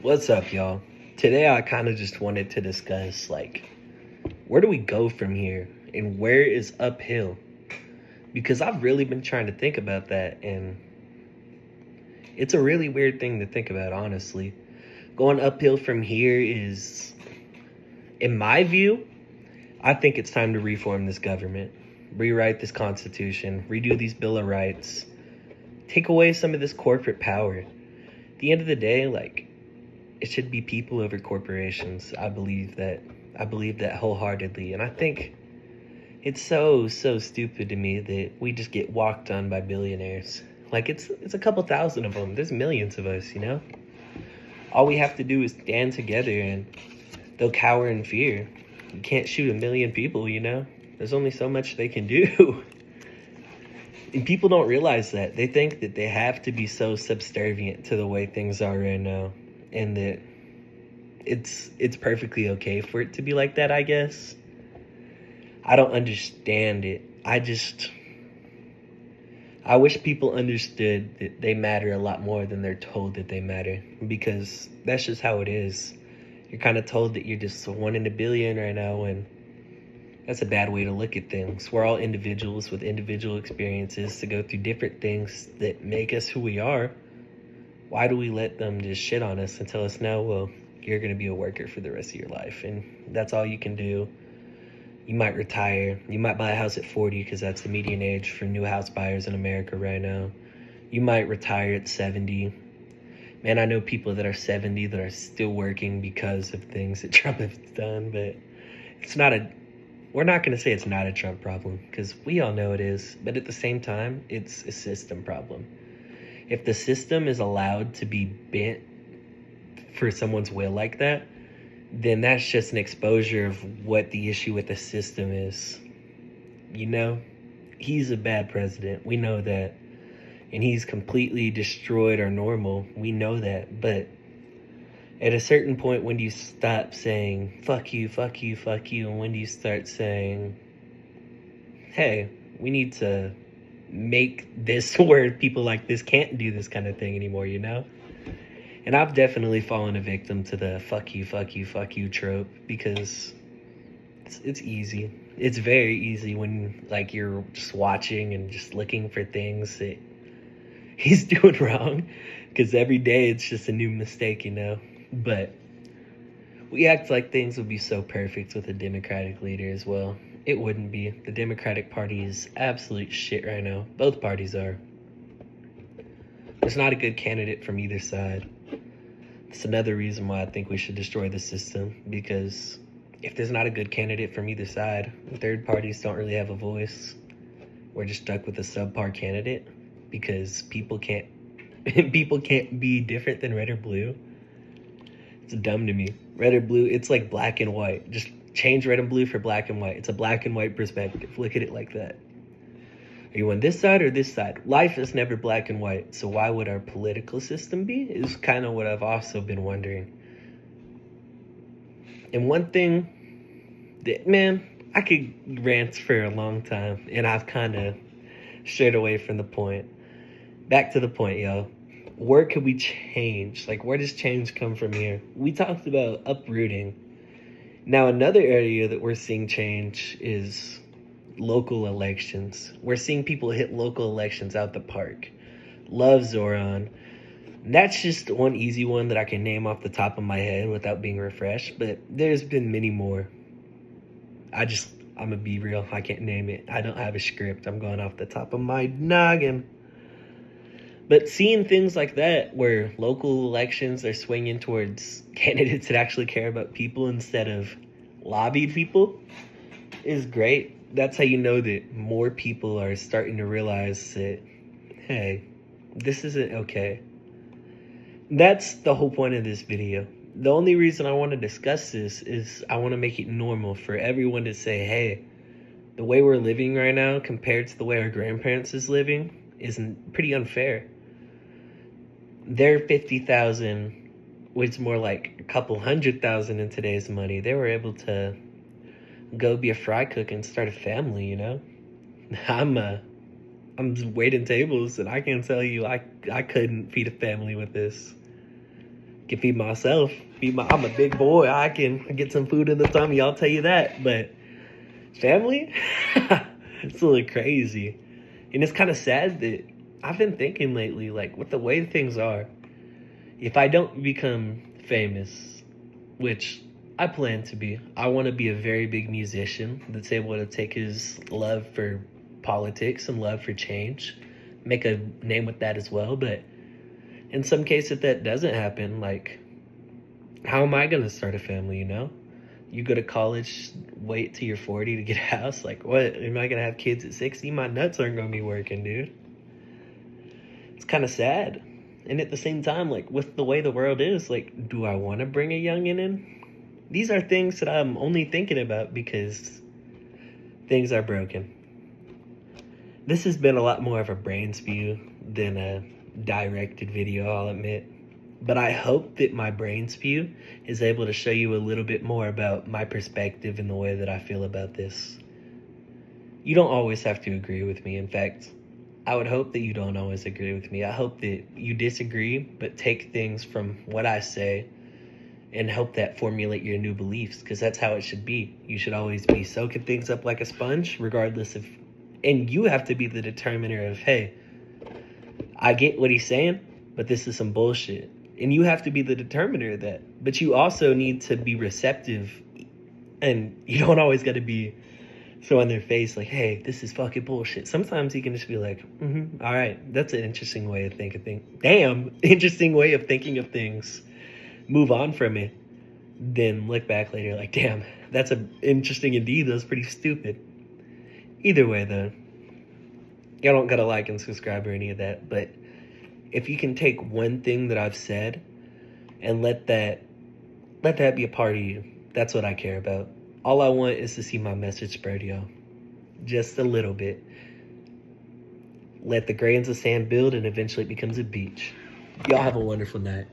What's up, y'all? Today I kind of just wanted to discuss, where do we go from here and where is uphill? Because I've really been trying to think about that, and it's a really weird thing to think about, honestly. Going uphill from here is, in my view, I think it's time to reform this government, rewrite this constitution, redo these Bill of Rights, take away some of this corporate power. At the end of the day, it should be people over corporations. I believe that wholeheartedly. And I think it's so stupid to me that we just get walked on by billionaires. It's a couple thousand of them. There's millions of us, you know? All we have to do is stand together and they'll cower in fear. You can't shoot a million people, you know? There's only so much they can do. And people don't realize that. They think that they have to be so subservient to the way things are right now. And that it's perfectly okay for it to be like that, I guess. I don't understand it. I wish people understood that they matter a lot more than they're told that they matter. Because that's just how it is. You're kind of told that you're just one in a billion right now, and that's a bad way to look at things. We're all individuals with individual experiences to go through different things that make us who we are. Why do we let them just shit on us and tell us, no, well, you're going to be a worker for the rest of your life, and that's all you can do. You might retire. You might buy a house at 40 because that's the median age for new house buyers in America right now. You might retire at 70. Man, I know people that are 70 that are still working because of things that Trump has done, but we're not going to say it's not a Trump problem because we all know it is, but at the same time, it's a system problem. If the system is allowed to be bent for someone's will like that, then that's just an exposure of what the issue with the system is. You know, he's a bad president. We know that. And he's completely destroyed our normal. We know that. But at a certain point, when do you stop saying, fuck you, fuck you, fuck you? And when do you start saying, hey, we need to make this where people like this can't do this kind of thing anymore, you know? And I've definitely fallen a victim to the fuck you, fuck you, fuck you trope because it's easy. It's very easy when you're just watching and just looking for things that he's doing wrong because every day it's just a new mistake, you know? But we act like things would be so perfect with a Democratic leader as well. It wouldn't be. The Democratic Party is absolute shit right now. Both parties are. There's not a good candidate from either side. It's another reason why I think we should destroy the system, because if there's not a good candidate from either side, third parties don't really have a voice. We're just stuck with a subpar candidate because people can't be different than red or blue. It's dumb to me. Red or blue, it's like black and white. Just change red and blue for black and white. It's a black and white perspective. Look at it like that. Are you on this side or this side? Life is never black and white, so why would our political system be? Is kind of what I've also been wondering. And one thing that, man, I could rant for a long time, and I've kind of strayed away from the point. Back to the point, yo. Where could we change? Where does change come from here? We talked about uprooting. Now, another area that we're seeing change is local elections. We're seeing people hit local elections out the park. Love Zoran. That's just one easy one that I can name off the top of my head without being refreshed, but there's been many more. I'm gonna be real, I can't name it. I don't have a script. I'm going off the top of my noggin. But seeing things like that, where local elections are swinging towards candidates that actually care about people instead of lobbied people, is great. That's how you know that more people are starting to realize that, hey, this isn't okay. That's the whole point of this video. The only reason I want to discuss this is I want to make it normal for everyone to say, hey, the way we're living right now compared to the way our grandparents is living is pretty unfair. Their 50,000, which is more like a couple 100,000 in today's money, they were able to go be a fry cook and start a family, you know? I'm waiting tables, and I can tell you I couldn't feed a family with this. Can feed myself. I'm a big boy. I can get some food in the tummy. I'll tell you that. But family, it's a little crazy, and it's kind of sad that I've been thinking lately, like with the way things are, if I don't become famous, which I plan to be, I want to be a very big musician that's able to take his love for politics and love for change, make a name with that as well. But in some cases, if that doesn't happen, like, how am I going to start a family, you know? You go to college, wait till you're 40 to get a house. Like, what? Am I going to have kids at 60? My nuts aren't going to be working, dude. It's kind of sad. And at the same time, like, with the way the world is, like, do I want to bring a youngin' in? These are things that I'm only thinking about because things are broken. This has been a lot more of a brain spew than a directed video, I'll admit. But I hope that my brain spew is able to show you a little bit more about my perspective and the way that I feel about this. You don't always have to agree with me. In fact, I would hope that you don't always agree with me. I hope that you disagree, but take things from what I say and help that formulate your new beliefs, because that's how it should be. You should always be soaking things up like a sponge, regardless of... And you have to be the determiner of, hey, I get what he's saying, but this is some bullshit. And you have to be the determiner of that. But you also need to be receptive. And you don't always got to be so in their face like, hey, this is fucking bullshit. Sometimes you can just be like, all right, that's an interesting way of thinking things. Damn, interesting way of thinking of things. Move on from it. Then look back later like, damn, that's interesting indeed. That was pretty stupid. Either way, though, y'all don't got to like and subscribe or any of that. But if you can take one thing that I've said and let that be a part of you, that's what I care about. All I want is to see my message spread, y'all. Just a little bit. Let the grains of sand build and eventually it becomes a beach. Y'all have a wonderful night.